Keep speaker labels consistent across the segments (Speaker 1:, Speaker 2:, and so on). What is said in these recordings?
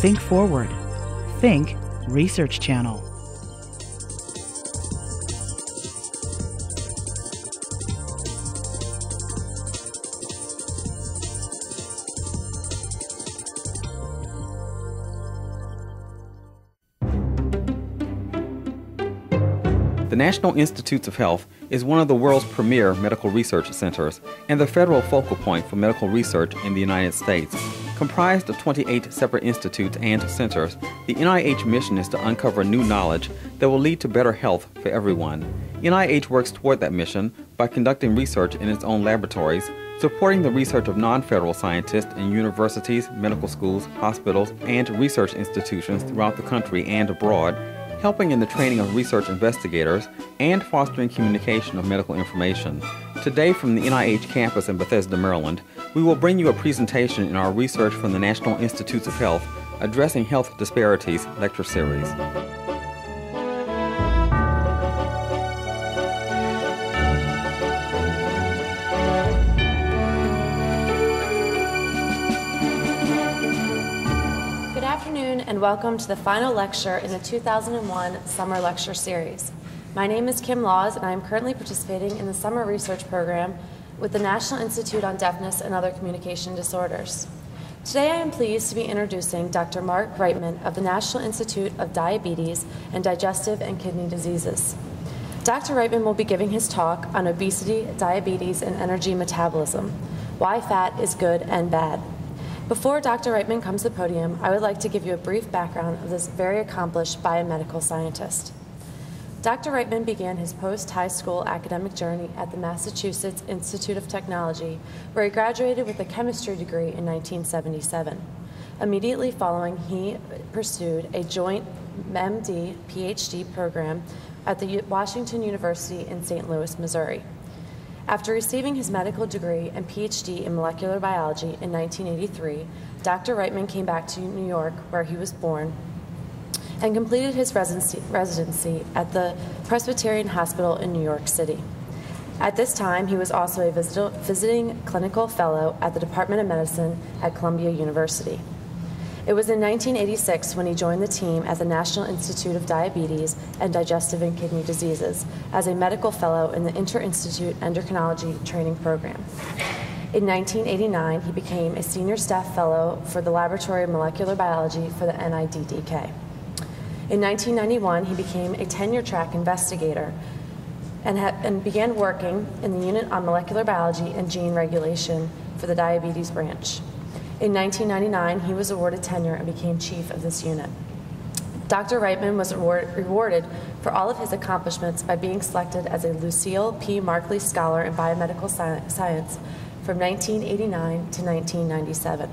Speaker 1: Think forward. Think Research Channel.
Speaker 2: The National Institutes of Health is one of the world's premier medical research centers and the federal focal point for medical research in the United States. Comprised of 28 separate institutes and centers, the NIH mission is to uncover new knowledge that will lead to better health for everyone. NIH works toward that mission by conducting research in its own laboratories, supporting the research of non-federal scientists in universities, medical schools, hospitals, and research institutions throughout the country and abroad, helping in the training of research investigators, and fostering communication of medical information. Today from the NIH campus in Bethesda, Maryland, we will bring you a presentation in our Research from the National Institutes of Health, Addressing Health Disparities lecture series.
Speaker 3: And welcome to the final lecture in the 2001 Summer Lecture Series. My name is Kim Laws, and I am currently participating in the Summer Research Program with the National Institute on Deafness and Other Communication Disorders. Today I am pleased to be introducing Dr. Marc Reitman of the National Institute of Diabetes and Digestive and Kidney Diseases. Dr. Reitman will be giving his talk on obesity, diabetes, and energy metabolism, why fat is good and bad. Before Dr. Reitman comes to the podium, I would like to give you a brief background of this very accomplished biomedical scientist. Dr. Reitman began his post-high school academic journey at the Massachusetts Institute of Technology, where he graduated with a chemistry degree in 1977. Immediately following, he pursued a joint MD-PhD program at the Washington University in St. Louis, Missouri. After receiving his medical degree and PhD in molecular biology in 1983, Dr. Reitman came back to New York, where he was born, and completed his residency at the Presbyterian Hospital in New York City. At this time, he was also a visiting clinical fellow at the Department of Medicine at Columbia University. It was in 1986 when he joined the team at the National Institute of Diabetes and Digestive and Kidney Diseases as a medical fellow in the Inter-Institute Endocrinology Training Program. In 1989, he became a senior staff fellow for the Laboratory of Molecular Biology for the NIDDK. In 1991, he became a tenure-track investigator and began working in the Unit on Molecular Biology and Gene Regulation for the Diabetes Branch. In 1999, he was awarded tenure and became chief of this unit. Dr. Reitman was rewarded for all of his accomplishments by being selected as a Lucille P. Markley Scholar in Biomedical Science from 1989 to 1997.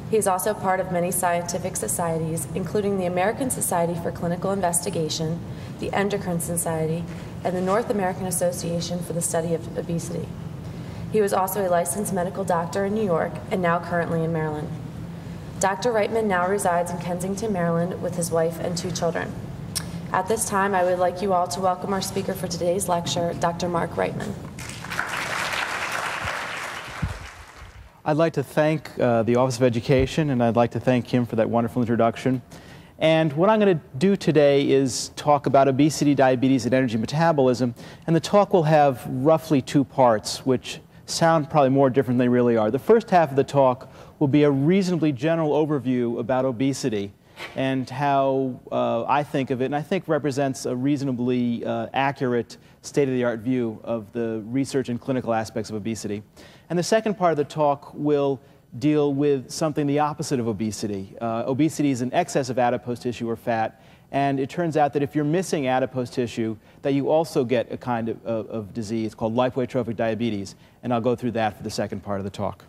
Speaker 3: He is also part of many scientific societies, including the American Society for Clinical Investigation, the Endocrine Society, and the North American Association for the Study of Obesity. He was also a licensed medical doctor in New York and now currently in Maryland. Dr. Reitman now resides in Kensington, Maryland with his wife and 2 children. At this time, I would like you all to welcome our speaker for today's lecture, Dr. Marc Reitman.
Speaker 4: I'd like to thank the Office of Education, and I'd like to thank Kim for that wonderful introduction. And what I'm going to do today is talk about obesity, diabetes, and energy metabolism, and the talk will have roughly 2 parts, which sound probably more different than they really are. The first half of the talk will be a reasonably general overview about obesity and how I think of it, and I think represents a reasonably accurate state-of-the-art view of the research and clinical aspects of obesity. And the second part of the talk will deal with something the opposite of obesity. Obesity is an excess of adipose tissue or fat, and it turns out that if you're missing adipose tissue, that you also get a kind of disease called lipoatrophic diabetes, and I'll go through that for the second part of the talk.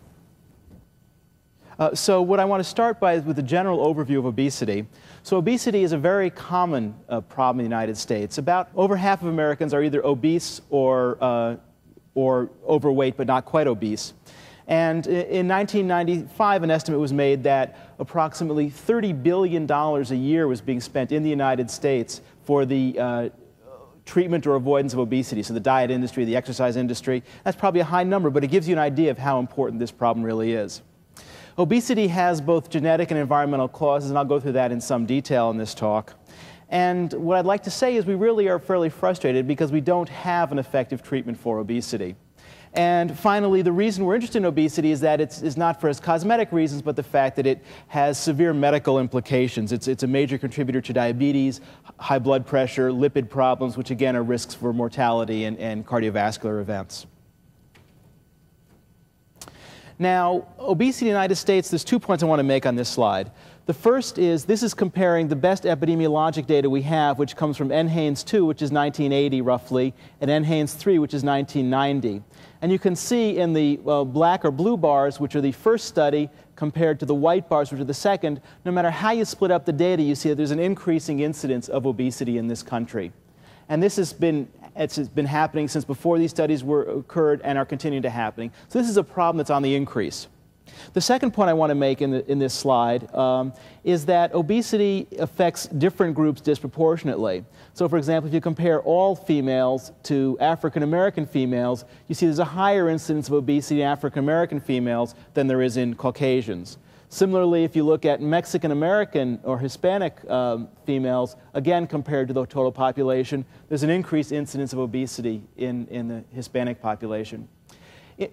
Speaker 4: So what I want to start by is with a general overview of obesity. So obesity is a very common problem in the United States. About over half of Americans are either obese or overweight, but not quite obese. And in 1995, an estimate was made that approximately $30 billion a year was being spent in the United States for the treatment or avoidance of obesity. So the diet industry, the exercise industry, that's probably a high number, but it gives you an idea of how important this problem really is. Obesity has both genetic and environmental causes, and I'll go through that in some detail in this talk. And what I'd like to say is we really are fairly frustrated because we don't have an effective treatment for obesity. And finally, the reason we're interested in obesity is that it's not for its cosmetic reasons, but the fact that it has severe medical implications. It's a major contributor to diabetes, high blood pressure, lipid problems, which again are risks for mortality and cardiovascular events. Now, obesity in the United States, there's 2 points I want to make on this slide. The first is this is comparing the best epidemiologic data we have, which comes from NHANES 2, which is 1980 roughly, and NHANES 3, which is 1990. And you can see in the black or blue bars, which are the first study, compared to the white bars, which are the second, no matter how you split up the data, you see that there's an increasing incidence of obesity in this country. And this has been happening since before these studies occurred and are continuing to happen. So this is a problem that's on the increase. The second point I want to make in this slide is that obesity affects different groups disproportionately. So for example, if you compare all females to African American females, you see there's a higher incidence of obesity in African American females than there is in Caucasians. Similarly, if you look at Mexican American or Hispanic females, again compared to the total population, there's an increased incidence of obesity in the Hispanic population.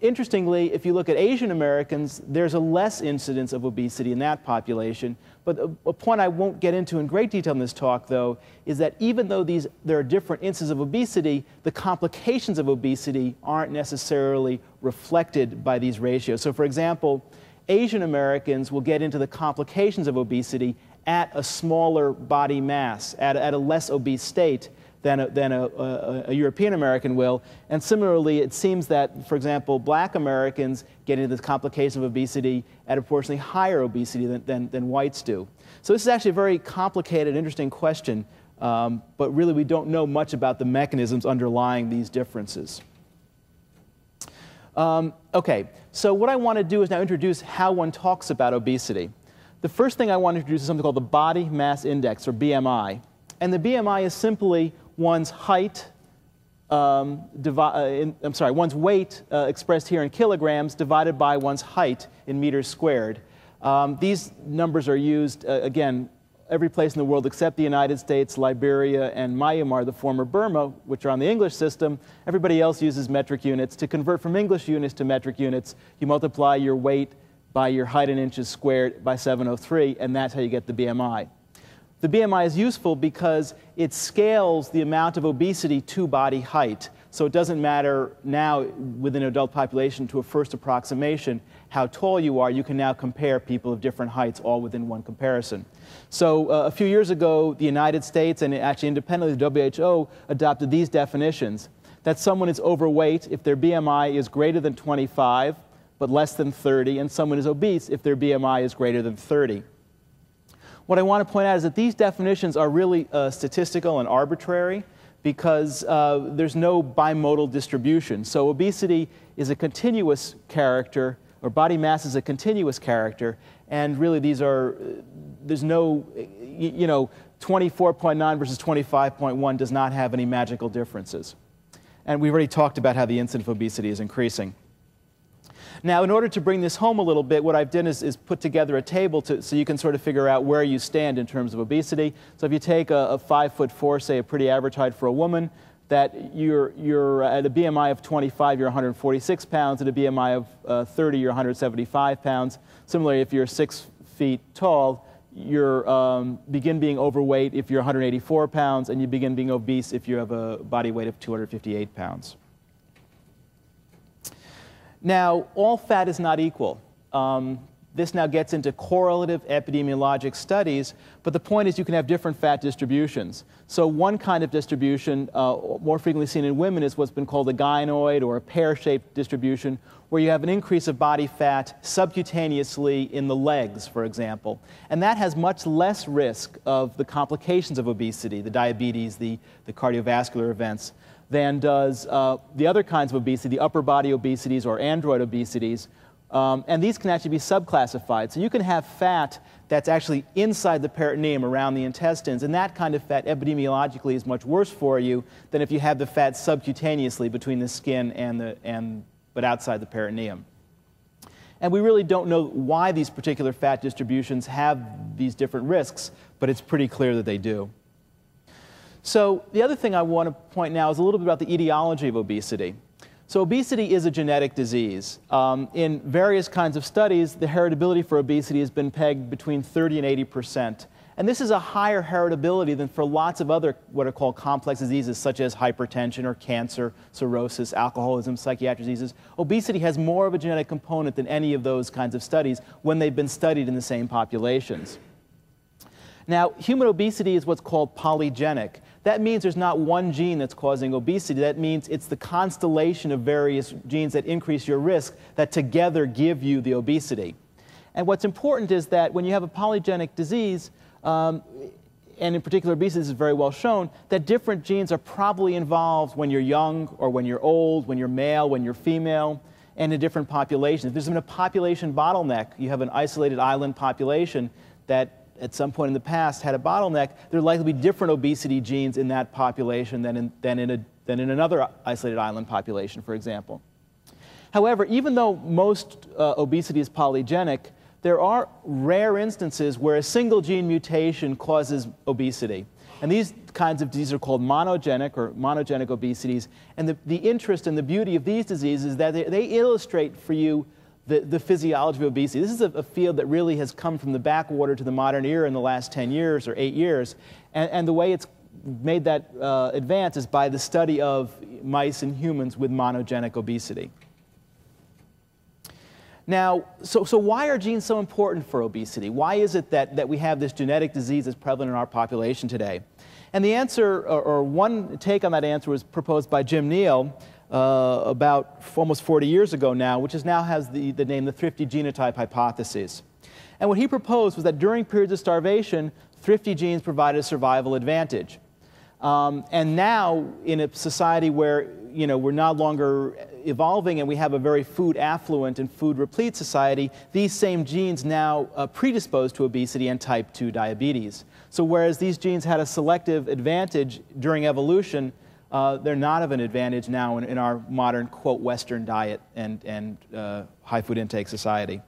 Speaker 4: Interestingly, if you look at Asian Americans, there's a less incidence of obesity in that population. But a point I won't get into in great detail in this talk, though, is that even though there are different instances of obesity, the complications of obesity aren't necessarily reflected by these ratios. So for example, Asian Americans will get into the complications of obesity at a smaller body mass, at a less obese state than a European American will. And similarly, it seems that, for example, black Americans get into the complication of obesity at a proportionally higher obesity than whites do. So this is actually a very complicated, interesting question, but really we don't know much about the mechanisms underlying these differences. Okay, so what I want to do is now introduce how one talks about obesity. The first thing I want to introduce is something called the Body Mass Index, or BMI. And the BMI is simply one's height, one's weight expressed here in kilograms divided by one's height in meters squared. These numbers are used, again, every place in the world except the United States, Liberia, and Myanmar, the former Burma, which are on the English system. Everybody else uses metric units. To convert from English units to metric units, you multiply your weight by your height in inches squared by 703, and that's how you get the BMI. The BMI is useful because it scales the amount of obesity to body height. So it doesn't matter now within an adult population to a first approximation how tall you are. You can now compare people of different heights all within one comparison. So a few years ago, the United States and actually independently the WHO adopted these definitions. That someone is overweight if their BMI is greater than 25 but less than 30, and someone is obese if their BMI is greater than 30. What I want to point out is that these definitions are really statistical and arbitrary because there's no bimodal distribution. So obesity is a continuous character, or body mass is a continuous character, and really there's no, 24.9 versus 25.1 does not have any magical differences. And we've already talked about how the incidence of obesity is increasing. Now, in order to bring this home a little bit, what I've done is put together a table so you can sort of figure out where you stand in terms of obesity. So if you take a 5'4", say a pretty average height for a woman, that you're at a BMI of 25, you're 146 pounds. At a BMI of 30, you're 175 pounds. Similarly, if you're 6 feet tall, you begin being overweight if you're 184 pounds, and you begin being obese if you have a body weight of 258 pounds. Now, all fat is not equal. This now gets into correlative epidemiologic studies, but the point is you can have different fat distributions. So one kind of distribution, more frequently seen in women, is what's been called a gynoid or a pear-shaped distribution, where you have an increase of body fat subcutaneously in the legs, for example. And that has much less risk of the complications of obesity, the diabetes, the cardiovascular events, than does the other kinds of obesity, the upper body obesities or android obesities. And these can actually be subclassified. So you can have fat that's actually inside the peritoneum around the intestines, and that kind of fat epidemiologically is much worse for you than if you have the fat subcutaneously between the skin but outside the peritoneum. And we really don't know why these particular fat distributions have these different risks, but it's pretty clear that they do. So the other thing I want to point now is a little bit about the etiology of obesity. So obesity is a genetic disease. In various kinds of studies, the heritability for obesity has been pegged between 30 and 80%. And this is a higher heritability than for lots of other what are called complex diseases, such as hypertension or cancer, cirrhosis, alcoholism, psychiatric diseases. Obesity has more of a genetic component than any of those kinds of studies when they've been studied in the same populations. Now, human obesity is what's called polygenic. That means there's not one gene that's causing obesity. That means it's the constellation of various genes that increase your risk that together give you the obesity. And what's important is that when you have a polygenic disease, and in particular obesity, this is very well shown, that different genes are probably involved when you're young or when you're old, when you're male, when you're female, and in different populations. If there's been a population bottleneck, you have an isolated island population that at some point in the past had a bottleneck, there are likely to be different obesity genes in that population than in another isolated island population, for example. However, even though most obesity is polygenic, there are rare instances where a single gene mutation causes obesity. And these kinds of diseases are called monogenic or monogenic obesities. And the interest and the beauty of these diseases is that they illustrate for you the physiology of obesity. This is a field that really has come from the backwater to the modern era in the last 10 years or 8 years. And the way it's made that advance is by the study of mice and humans with monogenic obesity. Now, so why are genes so important for obesity? Why is it that we have this genetic disease that's prevalent in our population today? And the answer, or one take on that answer, was proposed by Jim Neal about almost 40 years ago now, which now has the name the thrifty genotype hypothesis. And what he proposed was that during periods of starvation, thrifty genes provided a survival advantage. And now, in a society where we're no longer evolving and we have a very food affluent and food replete society, these same genes now predispose to obesity and type 2 diabetes. So whereas these genes had a selective advantage during evolution, they're not of an advantage now in our modern, quote, Western diet and high food intake society.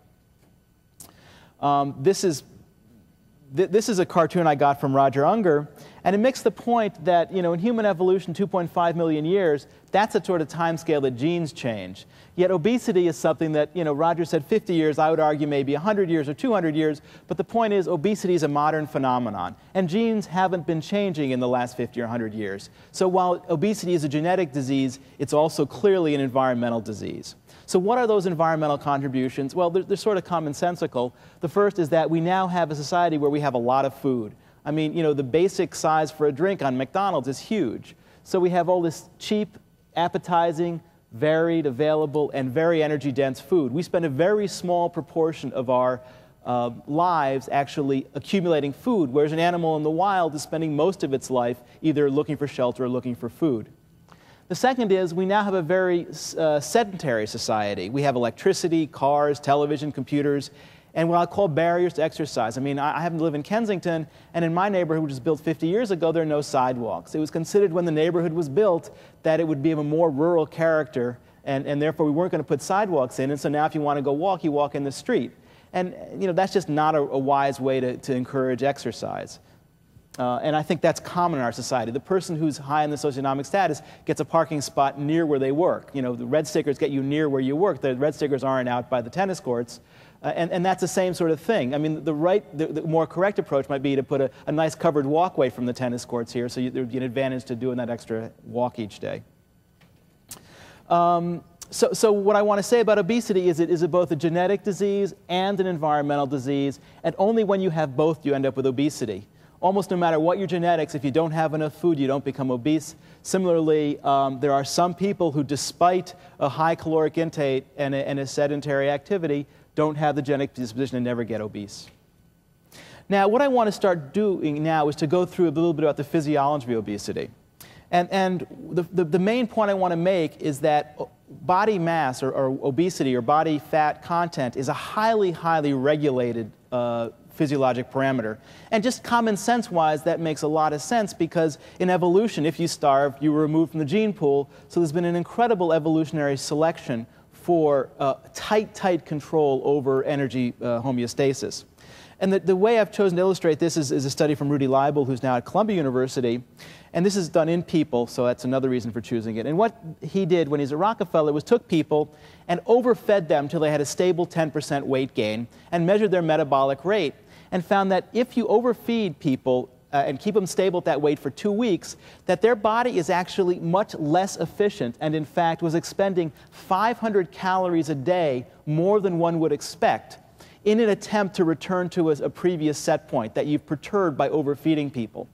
Speaker 4: This is a cartoon I got from Roger Unger, and it makes the point that, in human evolution, 2.5 million years, that's a sort of time scale that genes change. Yet obesity is something that, Roger said 50 years, I would argue maybe 100 years or 200 years, but the point is obesity is a modern phenomenon, and genes haven't been changing in the last 50 or 100 years. So while obesity is a genetic disease, it's also clearly an environmental disease. So what are those environmental contributions? Well, they're sort of commonsensical. The first is that we now have a society where we have a lot of food. I mean, the basic size for a drink on McDonald's is huge. So we have all this cheap, appetizing, varied, available, and very energy-dense food. We spend a very small proportion of our lives actually accumulating food, whereas an animal in the wild is spending most of its life either looking for shelter or looking for food. The second is we now have a very sedentary society. We have electricity, cars, television, computers, and what I call barriers to exercise. I mean, I happen to live in Kensington, and in my neighborhood, which was built 50 years ago, there are no sidewalks. It was considered when the neighborhood was built that it would be of a more rural character, and therefore we weren't going to put sidewalks in, and so now if you want to go walk, you walk in the street. And that's just not a wise way to encourage exercise. And I think that's common in our society. The person who's high in the socioeconomic status gets a parking spot near where they work. The red stickers get you near where you work. The red stickers aren't out by the tennis courts. And that's the same sort of thing. I mean, the more correct approach might be to put a nice covered walkway from the tennis courts here, so there would be an advantage to doing that extra walk each day. So what I want to say about obesity is it is both a genetic disease and an environmental disease, and only when you have both do you end up with obesity. Almost no matter what your genetics, if you don't have enough food, you don't become obese. Similarly, there are some people who, despite a high caloric intake and a sedentary activity, don't have the genetic disposition and never get obese. Now, what I want to start doing now is to go through a little bit about the physiology of obesity. And the main point I want to make is that body mass or obesity or body fat content is a highly, highly regulated physiologic parameter. And just common sense-wise, that makes a lot of sense because in evolution, if you starved, you were removed from the gene pool. So there's been an incredible evolutionary selection for tight control over energy homeostasis. And the way I've chosen to illustrate this is a study from Rudy Leibel, who's now at Columbia University. And this is done in people, so that's another reason for choosing it. And what he did when he's at Rockefeller was took people and overfed them till they had a stable 10% weight gain and measured their metabolic rate and found that if you overfeed people and keep them stable at that weight for 2 weeks, that their body is actually much less efficient and, in fact, was expending 500 calories a day more than one would expect in an attempt to return to a previous set point that you've perturbed by overfeeding people.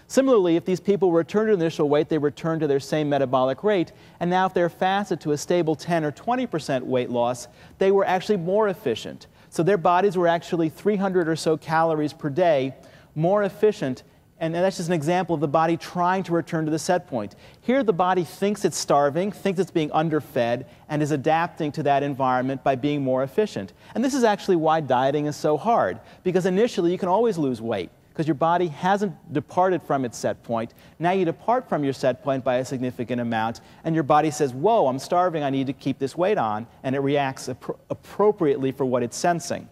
Speaker 4: Similarly, if these people returned to their initial weight, they returned to their same metabolic rate, and now if they're fasted to a stable 10 or 20% weight loss, they were actually more efficient. So their bodies were actually 300 or so calories per day more efficient, and that's just an example of the body trying to return to the set point. Here the body thinks it's starving, thinks it's being underfed, and is adapting to that environment by being more efficient. And this is actually why dieting is so hard, because initially you can always lose weight, because your body hasn't departed from its set point. Now you depart from your set point by a significant amount, and your body says, whoa, I'm starving, I need to keep this weight on, and it reacts appropriately for what it's sensing.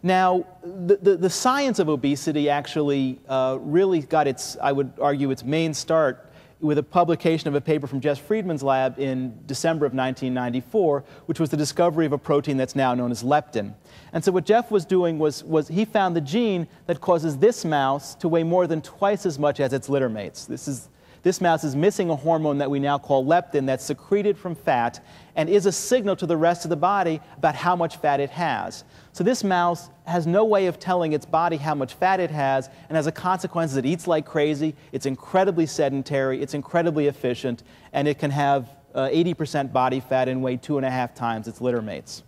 Speaker 4: Now, the science of obesity actually really got its, I would argue, its main start with a publication of a paper from Jess Friedman's lab in December of 1994, which was the discovery of a protein that's now known as leptin. And so what Jeff was doing was he found the gene that causes this mouse to weigh more than twice as much as its litter mates. This mouse is missing a hormone that we now call leptin that's secreted from fat and is a signal to the rest of the body about how much fat it has. So this mouse has no way of telling its body how much fat it has, and as a consequence, it eats like crazy, it's incredibly sedentary, it's incredibly efficient, and it can have 80% body fat and weigh 2.5 times its litter mates.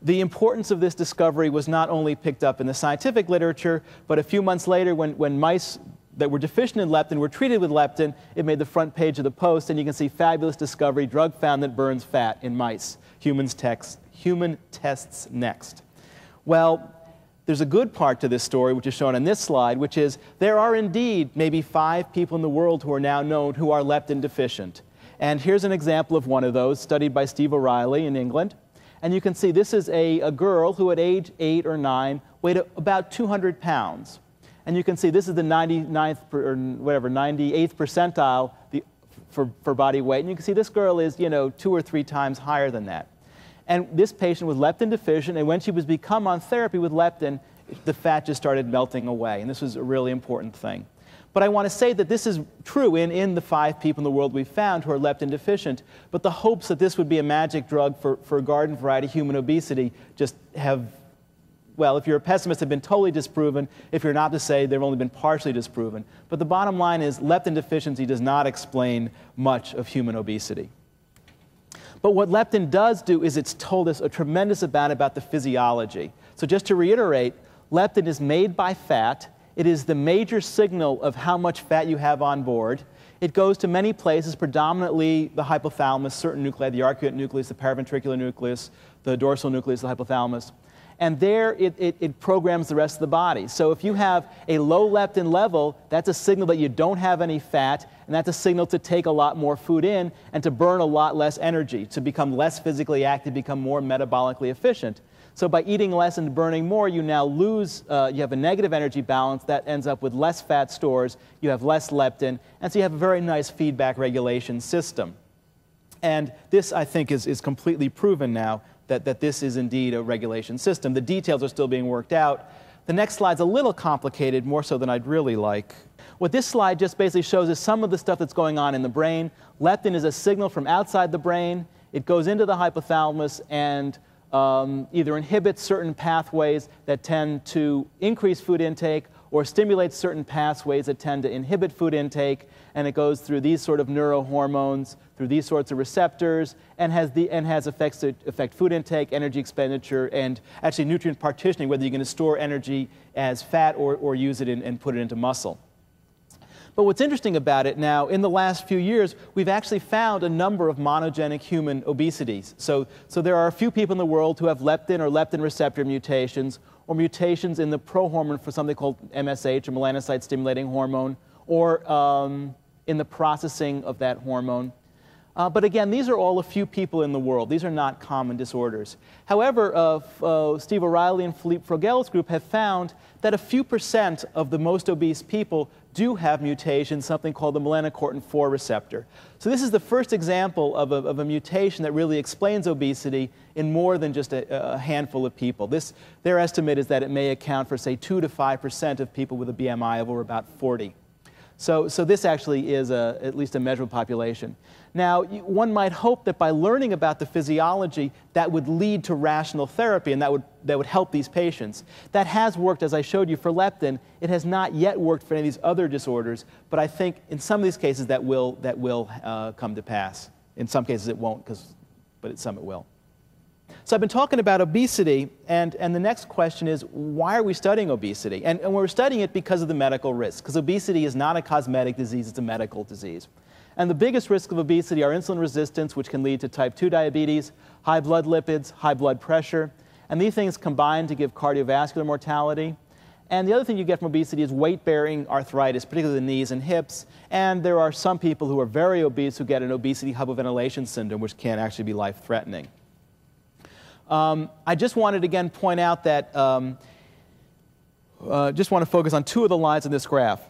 Speaker 4: The importance of this discovery was not only picked up in the scientific literature, but a few months later when mice that were deficient in leptin were treated with leptin, it made the front page of the Post, and you can see fabulous discovery, drug found that burns fat in mice. Human tests next. Well, there's a good part to this story, which is shown on this slide, which is there are indeed maybe 5 people in the world who are now known who are leptin deficient. And here's an example of one of those, studied by Steve O'Reilly in England. And you can see this is a girl who at age 8 or 9 weighed about 200 pounds. And you can see this is the 98th percentile for body weight. And you can see this girl is, 2 or 3 times higher than that. And this patient was leptin deficient, and when she was become on therapy with leptin, the fat just started melting away. And this was a really important thing. But I want to say that this is true in the 5 people in the world we've found who are leptin deficient. But the hopes that this would be a magic drug for garden variety human obesity just have, well, if you're a pessimist, have been totally disproven. If you're an optimist, say they've only been partially disproven. But the bottom line is leptin deficiency does not explain much of human obesity. But what leptin does do is it's told us a tremendous amount about the physiology. So just to reiterate, leptin is made by fat. It is the major signal of how much fat you have on board. It goes to many places, predominantly the hypothalamus, certain nuclei, the arcuate nucleus, the paraventricular nucleus, the dorsal nucleus, the hypothalamus. And there it programs the rest of the body. So if you have a low leptin level, that's a signal that you don't have any fat, and that's a signal to take a lot more food in and to burn a lot less energy, to become less physically active, become more metabolically efficient. So by eating less and burning more, you now lose, you have a negative energy balance that ends up with less fat stores, you have less leptin, and so you have a very nice feedback regulation system. And this, I think, is completely proven now that this is indeed a regulation system. The details are still being worked out. The next slide's a little complicated, more so than I'd really like. What this slide just basically shows is some of the stuff that's going on in the brain. Leptin is a signal from outside the brain. It goes into the hypothalamus and either inhibits certain pathways that tend to increase food intake or stimulates certain pathways that tend to inhibit food intake, and it goes through these sort of neurohormones, through these sorts of receptors, and has effects that affect food intake, energy expenditure, and actually nutrient partitioning, whether you're going to store energy as fat or use it and put it into muscle. But what's interesting about it now, in the last few years, we've actually found a number of monogenic human obesities. So there are a few people in the world who have leptin or leptin receptor mutations, or mutations in the prohormone for something called MSH, or melanocyte-stimulating hormone, or in the processing of that hormone. But again, these are all a few people in the world. These are not common disorders. However, Steve O'Reilly and Philippe Frogel's group have found that a few percent of the most obese people do have mutations, something called the melanocortin-4 receptor. So this is the first example of a mutation that really explains obesity in more than just a handful of people. Their estimate is that it may account for, say, 2 to 5% of people with a BMI of over about 40. So this actually is at least a measurable population. Now, one might hope that by learning about the physiology, that would lead to rational therapy, and that would help these patients. That has worked, as I showed you, for leptin. It has not yet worked for any of these other disorders, but I think in some of these cases that will come to pass. In some cases it won't, but in some it will. So I've been talking about obesity, and the next question is, why are we studying obesity? And we're studying it because of the medical risk, because obesity is not a cosmetic disease, it's a medical disease. And the biggest risks of obesity are insulin resistance, which can lead to type 2 diabetes, high blood lipids, high blood pressure, and these things combine to give cardiovascular mortality. And the other thing you get from obesity is weight-bearing arthritis, particularly the knees and hips, and there are some people who are very obese who get an obesity hypoventilation syndrome, which can actually be life-threatening. I just wanted to again point out that, just want to focus on two of the lines in this graph.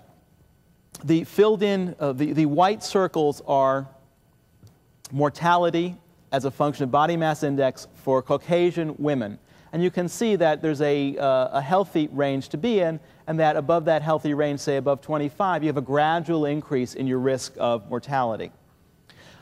Speaker 4: The filled in, the white circles are mortality as a function of body mass index for Caucasian women. And you can see that there's a healthy range to be in, and that above that healthy range, say above 25, you have a gradual increase in your risk of mortality.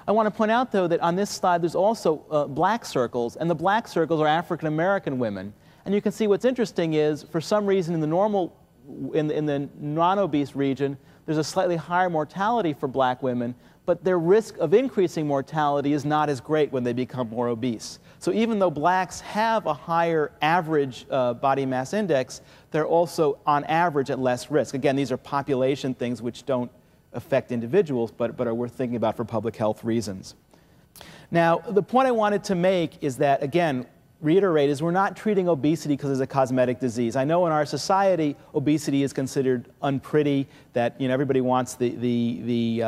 Speaker 4: I want to point out, though, that on this slide there's also black circles, and the black circles are African American women. And you can see what's interesting is, for some reason in the non-obese region, there's a slightly higher mortality for black women, but their risk of increasing mortality is not as great when they become more obese. So even though blacks have a higher average body mass index, they're also on average at less risk. Again, these are population things which don't affect individuals, but are worth thinking about for public health reasons. Now, the point I wanted to make is that, again, reiterate, is we're not treating obesity because it's a cosmetic disease. I know in our society, obesity is considered unpretty, that everybody wants the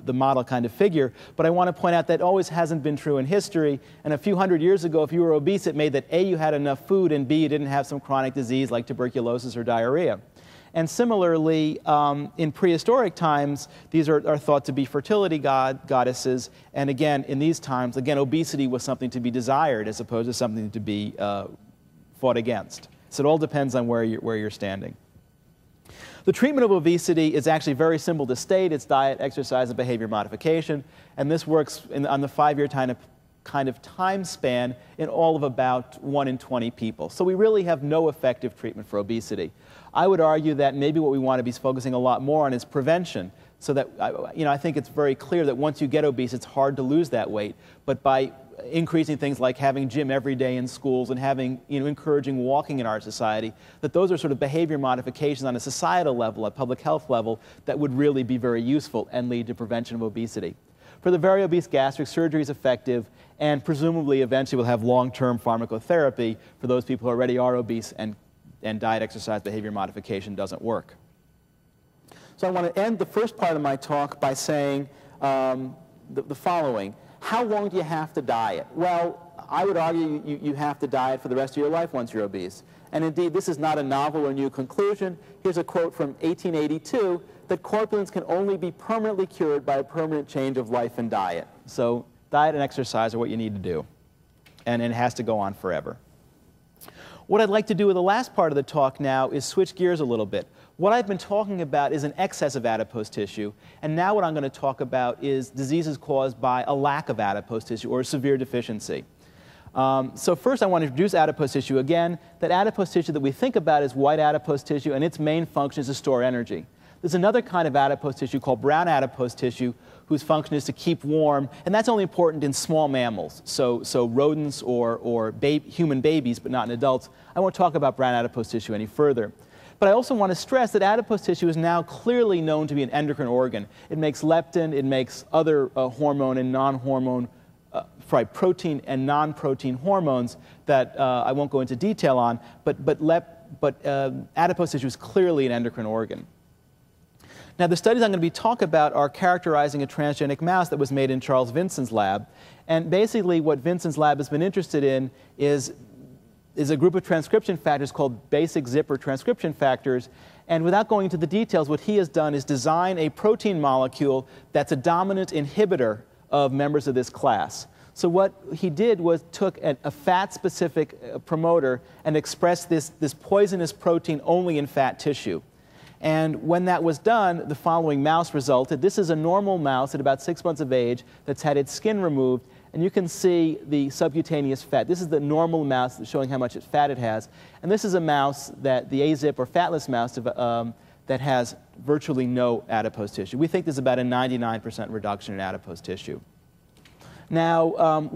Speaker 4: model kind of figure, but I want to point out that always hasn't been true in history, and a few hundred years ago, if you were obese, it made that A, you had enough food, and B, you didn't have some chronic disease like tuberculosis or diarrhea. And similarly, in prehistoric times, these are thought to be fertility goddesses. And again, in these times, again, obesity was something to be desired as opposed to something to be fought against. So it all depends on where you're standing. The treatment of obesity is actually very simple to state. It's diet, exercise, and behavior modification. And this works on the 5-year kind of time span in all of about 1 in 20 people. So we really have no effective treatment for obesity. I would argue that maybe what we want to be focusing a lot more on is prevention, so that I think it's very clear that once you get obese, it's hard to lose that weight. But by increasing things like having gym every day in schools and having, encouraging walking in our society, that those are sort of behavior modifications on a societal level, a public health level, that would really be very useful and lead to prevention of obesity. For the very obese, gastric surgery is effective, and presumably eventually we'll have long-term pharmacotherapy for those people who already are obese and diet, exercise, behavior modification doesn't work. So I want to end the first part of my talk by saying the following. How long do you have to diet? Well, I would argue you have to diet for the rest of your life once you're obese. And indeed, this is not a novel or new conclusion. Here's a quote from 1882, that corpulence can only be permanently cured by a permanent change of life and diet. So diet and exercise are what you need to do. And it has to go on forever. What I'd like to do with the last part of the talk now is switch gears a little bit. What I've been talking about is an excess of adipose tissue, and now what I'm going to talk about is diseases caused by a lack of adipose tissue or a severe deficiency. So first I want to introduce adipose tissue again. That adipose tissue that we think about is white adipose tissue, and its main function is to store energy. There's another kind of adipose tissue called brown adipose tissue, whose function is to keep warm, and that's only important in small mammals, so rodents or human babies, but not in adults. I won't talk about brown adipose tissue any further. But I also want to stress that adipose tissue is now clearly known to be an endocrine organ. It makes leptin, it makes other hormone and non-hormone, protein and non-protein hormones that I won't go into detail on, but adipose tissue is clearly an endocrine organ. Now, the studies I'm going to be talking about are characterizing a transgenic mouse that was made in Charles Vinson's lab. And basically what Vinson's lab has been interested in is a group of transcription factors called basic zipper transcription factors. And without going into the details, what he has done is design a protein molecule that's a dominant inhibitor of members of this class. So what he did was took a fat-specific promoter and expressed this poisonous protein only in fat tissue. And when that was done, the following mouse resulted. This is a normal mouse at about 6 months of age that's had its skin removed. And you can see the subcutaneous fat. This is the normal mouse showing how much fat it has. And this is a mouse, the azip or fatless mouse, that has virtually no adipose tissue. We think there's about a 99% reduction in adipose tissue. Now,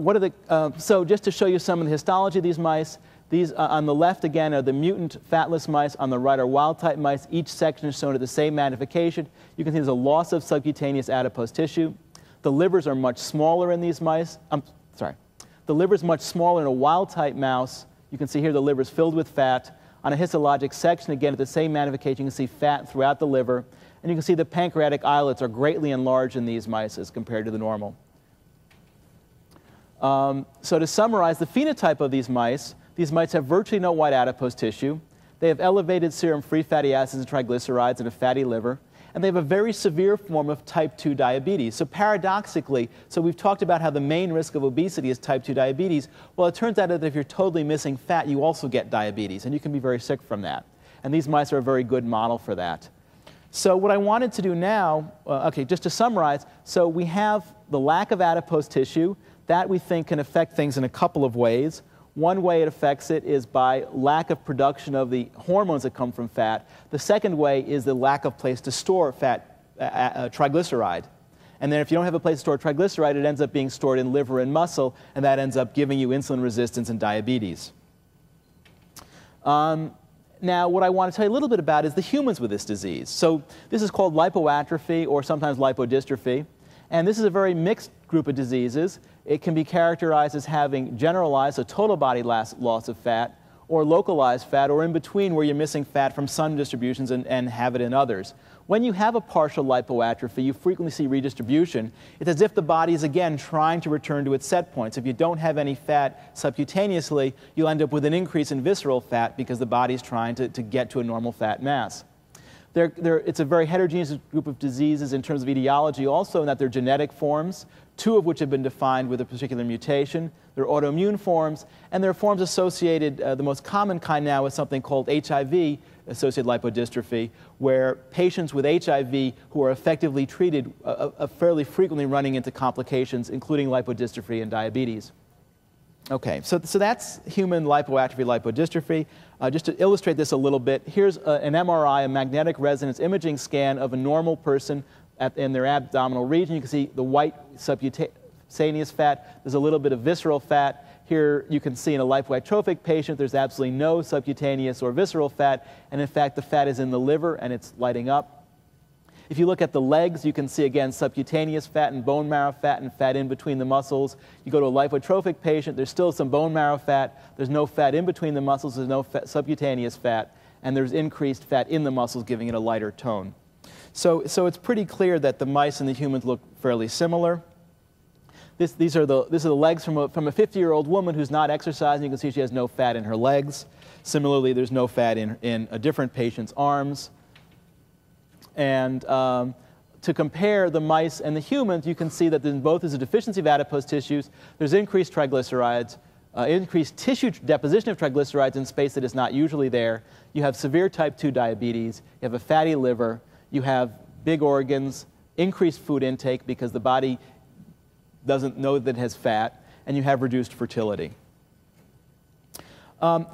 Speaker 4: so just to show you some of the histology of these mice, these on the left, again, are the mutant fatless mice. On the right are wild-type mice. Each section is shown at the same magnification. You can see there's a loss of subcutaneous adipose tissue. The livers are much smaller in these mice. The liver is much smaller in a wild-type mouse. You can see here the liver is filled with fat. On a histologic section, again, at the same magnification, you can see fat throughout the liver. And you can see the pancreatic islets are greatly enlarged in these mice as compared to the normal. So to summarize the phenotype of these mice have virtually no white adipose tissue. They have elevated serum free fatty acids and triglycerides and a fatty liver. And they have a very severe form of type 2 diabetes. So paradoxically, we've talked about how the main risk of obesity is type 2 diabetes. Well, it turns out that if you're totally missing fat, you also get diabetes, and you can be very sick from that. And these mice are a very good model for that. So what I wanted to do now, just to summarize, so we have the lack of adipose tissue. That we think can affect things in a couple of ways. One way it affects it is by lack of production of the hormones that come from fat. The second way is the lack of place to store fat, triglyceride. And then if you don't have a place to store triglyceride, it ends up being stored in liver and muscle, and that ends up giving you insulin resistance and diabetes. Now, what I want to tell you a little bit about is the humans with this disease. So this is called lipoatrophy or sometimes lipodystrophy. And this is a very mixed group of diseases. It can be characterized as having generalized, so total body loss of fat, or localized fat, or in between where you're missing fat from some distributions and have it in others. When you have a partial lipoatrophy, you frequently see redistribution. It's as if the body is, again, trying to return to its set points. If you don't have any fat subcutaneously, you'll end up with an increase in visceral fat because the body is trying to get to a normal fat mass. It's a very heterogeneous group of diseases in terms of etiology also, in that they're genetic forms, 2 of which have been defined with a particular mutation. They're autoimmune forms, and they're forms associated, the most common kind now is something called HIV-associated lipodystrophy, where patients with HIV who are effectively treated are fairly frequently running into complications, including lipodystrophy and diabetes. Okay, so that's human lipoatrophy, lipodystrophy. Just to illustrate this a little bit, here's an MRI, a magnetic resonance imaging scan of a normal person in their abdominal region. You can see the white subcutaneous fat. There's a little bit of visceral fat. Here you can see in a lipoatrophic patient there's absolutely no subcutaneous or visceral fat, and in fact the fat is in the liver and it's lighting up. If you look at the legs, you can see, again, subcutaneous fat and bone marrow fat and fat in between the muscles. You go to a lipotrophic patient, there's still some bone marrow fat. There's no fat in between the muscles. There's no subcutaneous fat. And there's increased fat in the muscles, giving it a lighter tone. So it's pretty clear that the mice and the humans look fairly similar. These are the legs from a 50-year-old woman who's not exercising. You can see she has no fat in her legs. Similarly, there's no fat in a different patient's arms. And to compare the mice and the humans, you can see that in both there's a deficiency of adipose tissues, there's increased triglycerides, increased tissue deposition of triglycerides in space that is not usually there. You have severe type 2 diabetes, you have a fatty liver, you have big organs, increased food intake because the body doesn't know that it has fat, and you have reduced fertility.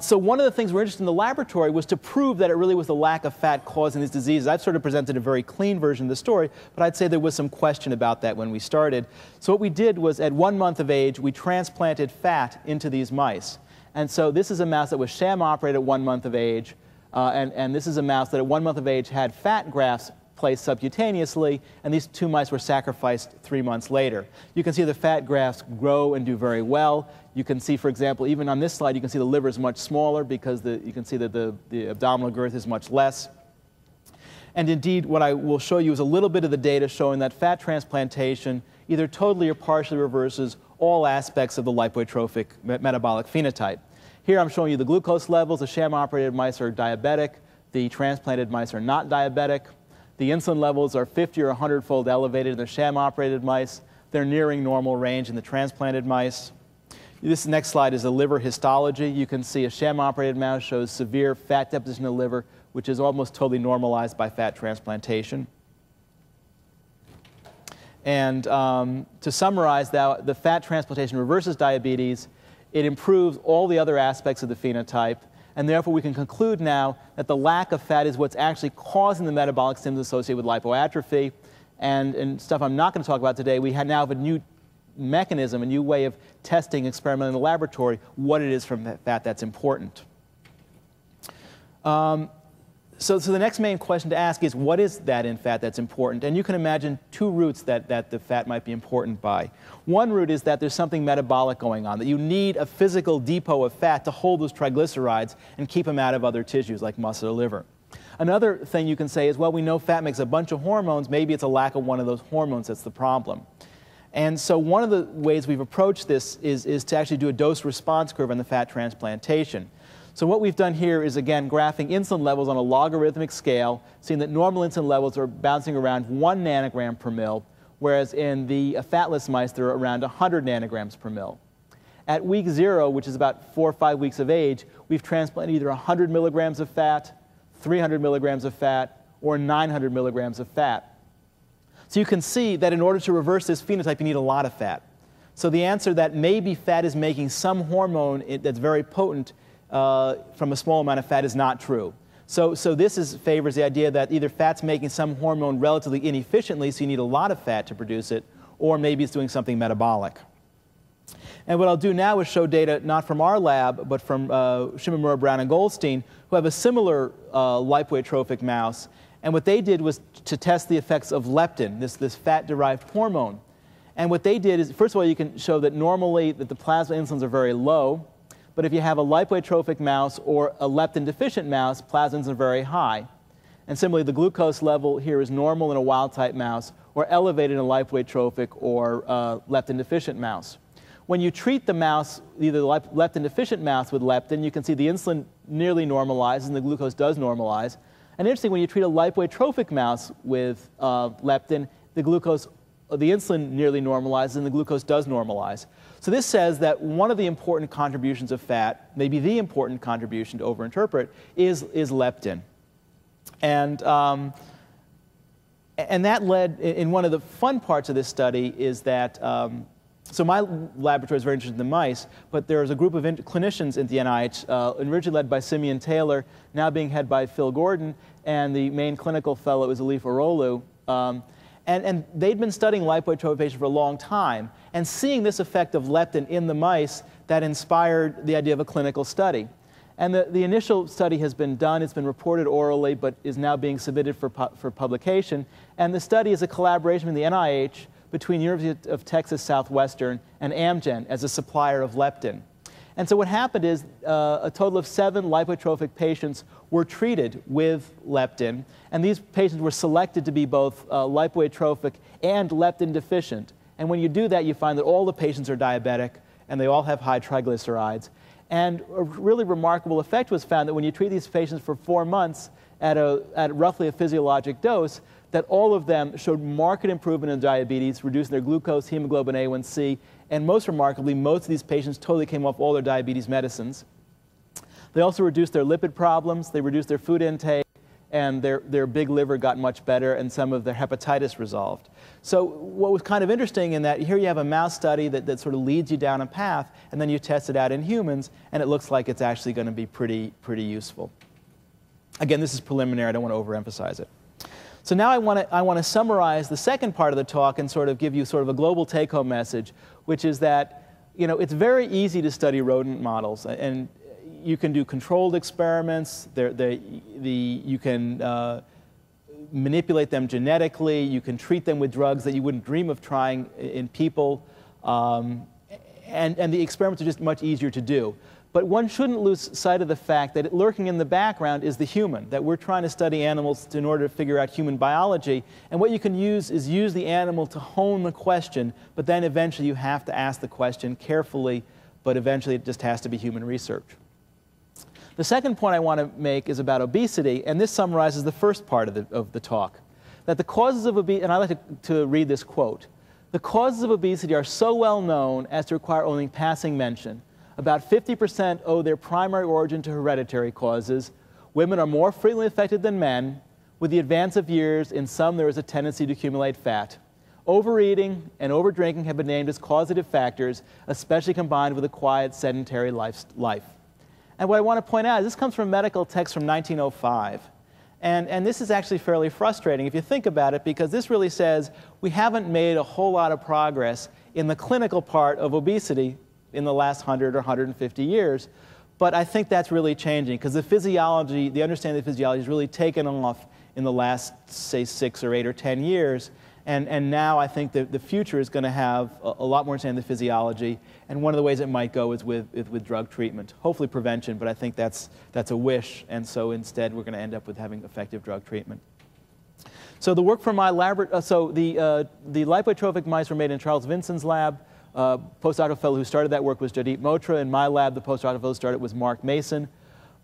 Speaker 4: So one of the things we're interested in the laboratory was to prove that it really was the lack of fat causing these diseases. I've sort of presented a very clean version of the story, but I'd say there was some question about that when we started. So what we did was, at 1 month of age, we transplanted fat into these mice. And so this is a mouse that was sham operated at 1 month of age, and this is a mouse that at 1 month of age had fat grafts placed subcutaneously, and these 2 mice were sacrificed 3 months later. You can see the fat grafts grow and do very well. You can see, for example, even on this slide, you can see the liver is much smaller because you can see that the abdominal girth is much less. And indeed, what I will show you is a little bit of the data showing that fat transplantation either totally or partially reverses all aspects of the lipoatrophic metabolic phenotype. Here I'm showing you the glucose levels. The sham-operated mice are diabetic. The transplanted mice are not diabetic. The insulin levels are 50 or 100-fold elevated in the sham-operated mice. They're nearing normal range in the transplanted mice. This next slide is the liver histology. You can see a sham-operated mouse shows severe fat deposition in the liver, which is almost totally normalized by fat transplantation. And to summarize, the fat transplantation reverses diabetes. It improves all the other aspects of the phenotype. And therefore, we can conclude now that the lack of fat is what's actually causing the metabolic symptoms associated with lipoatrophy. And stuff I'm not going to talk about today, we now have a new mechanism, a new way of testing experimentally in the laboratory what it is from fat that's important. So the next main question to ask is, what is that in fat that's important? And you can imagine two routes that the fat might be important by. One route is that there's something metabolic going on, that you need a physical depot of fat to hold those triglycerides and keep them out of other tissues like muscle or liver. Another thing you can say is, well, we know fat makes a bunch of hormones. Maybe it's a lack of one of those hormones that's the problem. And so one of the ways we've approached this is to actually do a dose-response curve on the fat transplantation. So what we've done here is, again, graphing insulin levels on a logarithmic scale, seeing that normal insulin levels are bouncing around 1 nanogram per mil, whereas in the fatless mice, they're around 100 nanograms per mil. At week 0, which is about 4 or 5 weeks of age, we've transplanted either 100 milligrams of fat, 300 milligrams of fat, or 900 milligrams of fat. So you can see that in order to reverse this phenotype, you need a lot of fat. So the answer that maybe fat is making some hormone that's very potent from a small amount of fat is not true. So this favors the idea that either fat's making some hormone relatively inefficiently, so you need a lot of fat to produce it, or maybe it's doing something metabolic. And what I'll do now is show data not from our lab, but from Shimomura, Brown, and Goldstein, who have a similar lipoatrophic mouse. And what they did was to test the effects of leptin, this fat-derived hormone. And what they did is, first of all, you can show that normally that the plasma insulins are very low. But if you have a lipoatrophic mouse or a leptin-deficient mouse, plasma insulins are very high. And similarly, the glucose level here is normal in a wild-type mouse or elevated in a lipoatrophic or leptin-deficient mouse. When you treat the mouse, either the leptin-deficient mouse with leptin, you can see the insulin nearly normalizes and the glucose does normalize. And interestingly, when you treat a lipoatrophic mouse with leptin, the insulin nearly normalizes and the glucose does normalize. So this says that one of the important contributions of fat, maybe the important contribution to overinterpret, is leptin. And that led, in one of the fun parts of this study is that, so my laboratory is very interested in the mice, but there's a group of clinicians at the NIH, originally led by Simeon Taylor, now being headed by Phil Gordon, and the main clinical fellow is Alif Orolu. And they'd been studying lipoatrophy for a long time, and seeing this effect of leptin in the mice, that inspired the idea of a clinical study. And the initial study has been done. It's been reported orally, but is now being submitted for publication. And the study is a collaboration with the NIH between University of Texas Southwestern and Amgen as a supplier of leptin. And so what happened is a total of 7 lipoatrophic patients were treated with leptin, and these patients were selected to be both lipoatrophic and leptin deficient. And when you do that, you find that all the patients are diabetic, and they all have high triglycerides. And a really remarkable effect was found that when you treat these patients for 4 months at roughly a physiologic dose, that all of them showed marked improvement in diabetes, reducing their glucose, hemoglobin A1C, and most remarkably, most of these patients totally came off all their diabetes medicines. They also reduced their lipid problems, they reduced their food intake, and their big liver got much better, and some of their hepatitis resolved. So what was kind of interesting in that here you have a mouse study that sort of leads you down a path, and then you test it out in humans, and it looks like it's actually going to be pretty useful. Again, this is preliminary. I don't want to overemphasize it. So now I want to summarize the second part of the talk and sort of give you sort of a global take-home message, which is that, you know, it's very easy to study rodent models, and you can do controlled experiments. You can manipulate them genetically. You can treat them with drugs that you wouldn't dream of trying in people, and the experiments are just much easier to do. But one shouldn't lose sight of the fact that lurking in the background is the human, that we're trying to study animals in order to figure out human biology. And what you can use is use the animal to hone the question, but then eventually you have to ask the question carefully, but eventually it just has to be human research. The second point I want to make is about obesity, and this summarizes the first part of the talk. That the causes of obesity, and I like to read this quote, "The causes of obesity are so well known as to require only passing mention. About 50% owe their primary origin to hereditary causes. Women are more frequently affected than men. With the advance of years, in some there is a tendency to accumulate fat. Overeating and overdrinking have been named as causative factors, especially combined with a quiet, sedentary life. And what I want to point out is this comes from a medical text from 1905. And this is actually fairly frustrating if you think about it, because this really says we haven't made a whole lot of progress in the clinical part of obesity in the last 100 or 150 years. But I think that's really changing, because the physiology, the understanding of the physiology has really taken off in the last, say, 6 or 8 or 10 years. And now I think that the future is going to have a lot more understanding of the physiology. And one of the ways it might go is with drug treatment. Hopefully prevention, but I think that's a wish. And so instead we're going to end up with having effective drug treatment. So the work from my laboratory, the lipotropic mice were made in Charles Vinson's lab. Postdoctoral fellow who started that work was Jadip Motra. In my lab, the postdoctoral fellow who started was Mark Mason.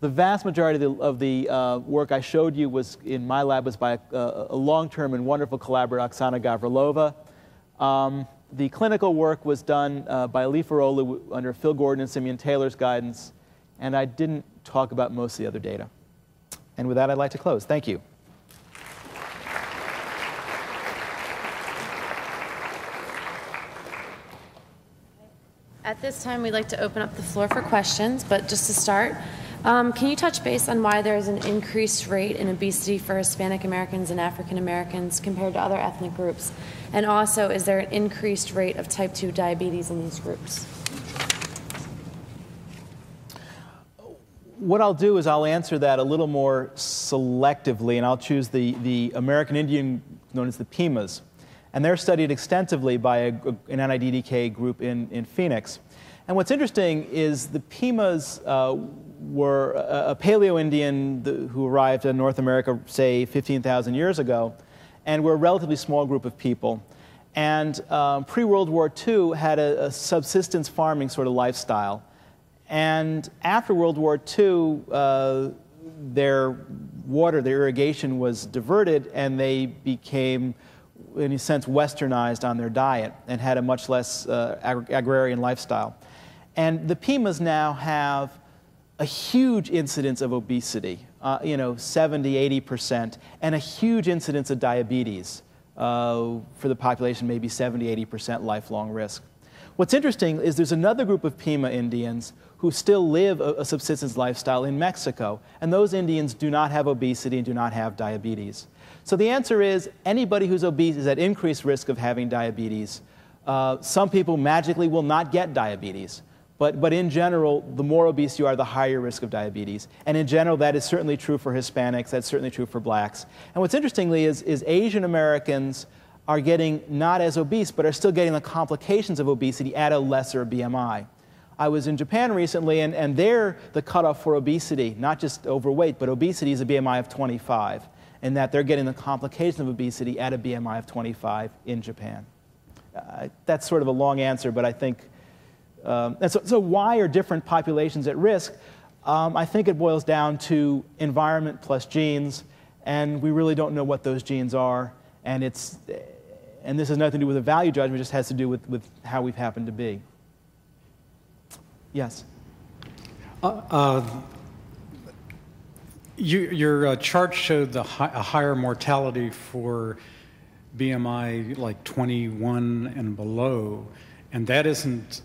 Speaker 4: The vast majority of the work I showed you was in my lab was by a long-term and wonderful collaborator, Oksana Gavrilova. The clinical work was done by Ali Farola under Phil Gordon and Simeon Taylor's guidance, and I didn't talk about most of the other data. And with that, I'd like to close. Thank you.
Speaker 3: At this time, we'd like to open up the floor for questions, but just to start, can you touch base on why there is an increased rate in obesity for Hispanic Americans and African Americans compared to other ethnic groups? And also, is there an increased rate of type 2 diabetes in these groups?
Speaker 4: What I'll do is I'll answer that a little more selectively, and I'll choose the American Indian known as the Pimas. And they're studied extensively by an NIDDK group in Phoenix. And what's interesting is the Pimas were a Paleo-Indian who arrived in North America, say, 15,000 years ago, and were a relatively small group of people. And pre-World War II had a subsistence farming sort of lifestyle. And after World War II, their water, their irrigation was diverted, and they became, in a sense, westernized on their diet and had a much less agrarian lifestyle. And the Pimas now have a huge incidence of obesity, 70, 80%, and a huge incidence of diabetes. For the population, maybe 70, 80% lifelong risk. What's interesting is there's another group of Pima Indians who still live a subsistence lifestyle in Mexico, and those Indians do not have obesity and do not have diabetes. So the answer is anybody who's obese is at increased risk of having diabetes. Some people magically will not get diabetes. But in general, the more obese you are, the higher risk of diabetes. And in general, that is certainly true for Hispanics. That's certainly true for blacks. And what's interestingly is Asian Americans are getting not as obese, but are still getting the complications of obesity at a lesser BMI. I was in Japan recently, and there the cutoff for obesity, not just overweight, but obesity is a BMI of 25, and that they're getting the complications of obesity at a BMI of 25 in Japan. That's sort of a long answer, but I think and so why are different populations at risk? I think it boils down to environment plus genes, and we really don't know what those genes are. And this has nothing to do with a value judgment, it just has to do with how we've happened to be. Yes?
Speaker 5: Your chart showed a higher mortality for BMI like 21 and below, and that isn't.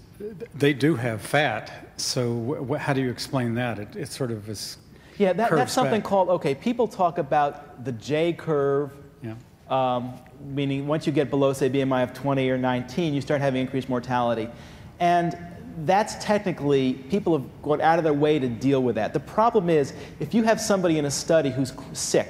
Speaker 5: They do have fat, so how do you explain that? It sort of is.
Speaker 4: Yeah, that's something called, okay, people talk about the J curve, yeah. Meaning once you get below, say, BMI of 20 or 19, you start having increased mortality. And that's technically, people have gone out of their way to deal with that. The problem is, if you have somebody in a study who's sick,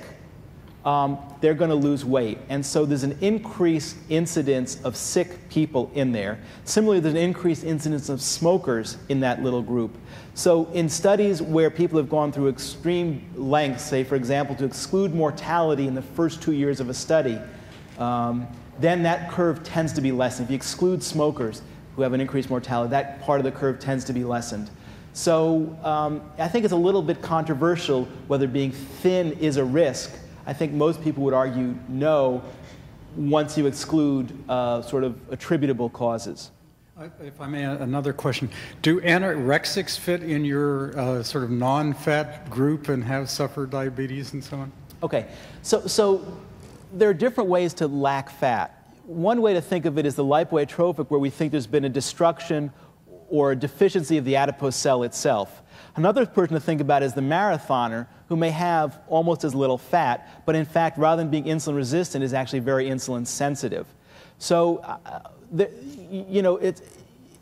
Speaker 4: they're going to lose weight. And so there's an increased incidence of sick people in there. Similarly, there's an increased incidence of smokers in that little group. So in studies where people have gone through extreme lengths, say, for example, to exclude mortality in the first 2 years of a study, then that curve tends to be lessened. If you exclude smokers who have an increased mortality, that part of the curve tends to be lessened. So I think it's a little bit controversial whether being thin is a risk. I think most people would argue no once you exclude sort of attributable causes.
Speaker 5: If I may, another question. Do anorexics fit in your sort of non-fat group and have suffered diabetes and so on?
Speaker 4: Okay, so there are different ways to lack fat. One way to think of it is the lipoatrophic, where we think there's been a destruction or a deficiency of the adipose cell itself. Another person to think about is the marathoner, who may have almost as little fat, but in fact, rather than being insulin resistant, is actually very insulin sensitive. So, the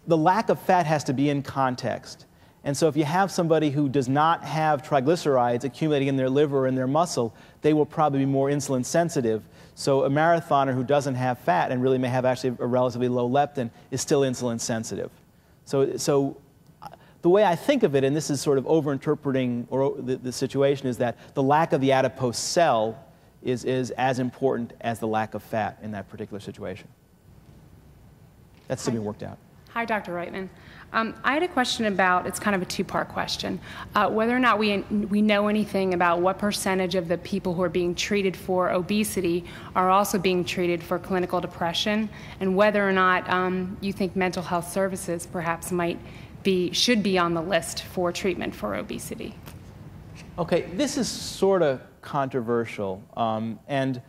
Speaker 4: lack of fat has to be in context. And so if you have somebody who does not have triglycerides accumulating in their liver or in their muscle, they will probably be more insulin sensitive. So a marathoner who doesn't have fat and really may have actually a relatively low leptin is still insulin sensitive. So the way I think of it, and this is sort of over-interpreting the situation, is that the lack of the adipose cell is as important as the lack of fat in that particular situation. That's still being worked out.
Speaker 6: Hi, Dr. Reitman. I had a question about, it's kind of a two-part question, whether or not we know anything about what percentage of the people who are being treated for obesity are also being treated for clinical depression, and whether or not you think mental health services perhaps should be on the list for treatment for obesity.
Speaker 4: Okay, this is sort of controversial, and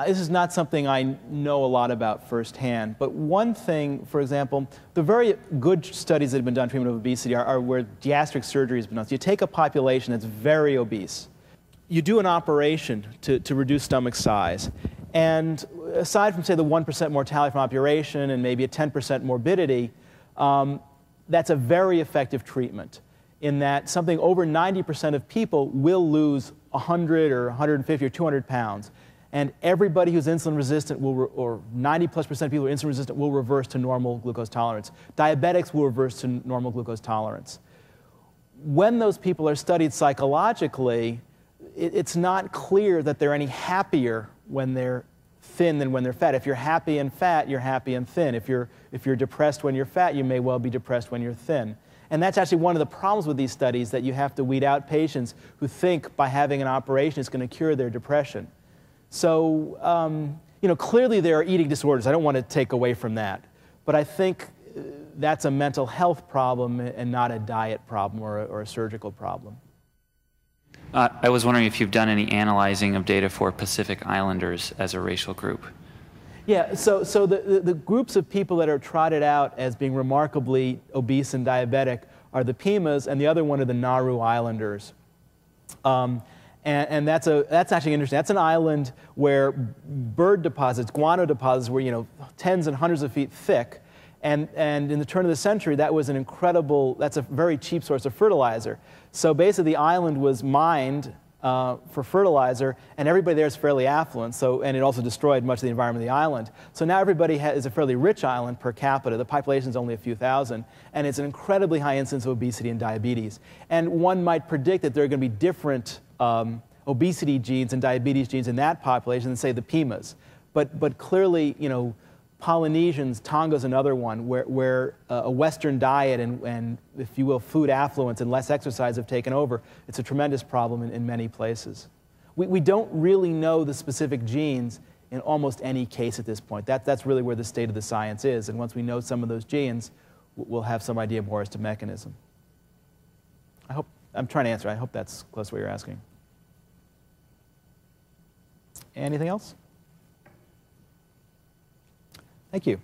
Speaker 4: this is not something I know a lot about firsthand, but one thing, for example, the very good studies that have been done in treatment of obesity are where gastric surgery has been done. So you take a population that's very obese, you do an operation to reduce stomach size, and aside from, say, the 1% mortality from operation and maybe a 10% morbidity, that's a very effective treatment in that something over 90% of people will lose 100 or 150 or 200 pounds. And everybody who's insulin resistant or 90+% of people who are insulin resistant will reverse to normal glucose tolerance. Diabetics will reverse to normal glucose tolerance. When those people are studied psychologically, it's not clear that they're any happier when they're thin than when they're fat. If you're happy and fat, you're happy and thin. If you're depressed when you're fat, you may well be depressed when you're thin. And that's actually one of the problems with these studies, that you have to weed out patients who think by having an operation it's going to cure their depression. So, clearly there are eating disorders. I don't want to take away from that. But I think that's a mental health problem and not a diet problem or a surgical problem.
Speaker 7: I was wondering if you've done any analyzing of data for Pacific Islanders as a racial group.
Speaker 4: Yeah, so the groups of people that are trotted out as being remarkably obese and diabetic are the Pimas, and the other one are the Nauru Islanders. And that's actually interesting. That's an island where bird deposits, guano deposits, were tens and hundreds of feet thick, and in the turn of the century, that's a very cheap source of fertilizer. So basically, the island was mined for fertilizer, and everybody there is fairly affluent. And it also destroyed much of the environment of the island. So now everybody is a fairly rich island per capita. The population is only a few thousand, and it's an incredibly high incidence of obesity and diabetes. And one might predict that there are going to be different obesity genes and diabetes genes in that population than, say, the Pimas. But clearly, Polynesians, Tonga's another one, where a Western diet and, if you will, food affluence and less exercise have taken over. It's a tremendous problem in many places. We don't really know the specific genes in almost any case at this point. That's really where the state of the science is. And once we know some of those genes, we'll have some idea more as to mechanism. I'm trying to answer. I hope that's close to what you're asking. Anything else? Thank you.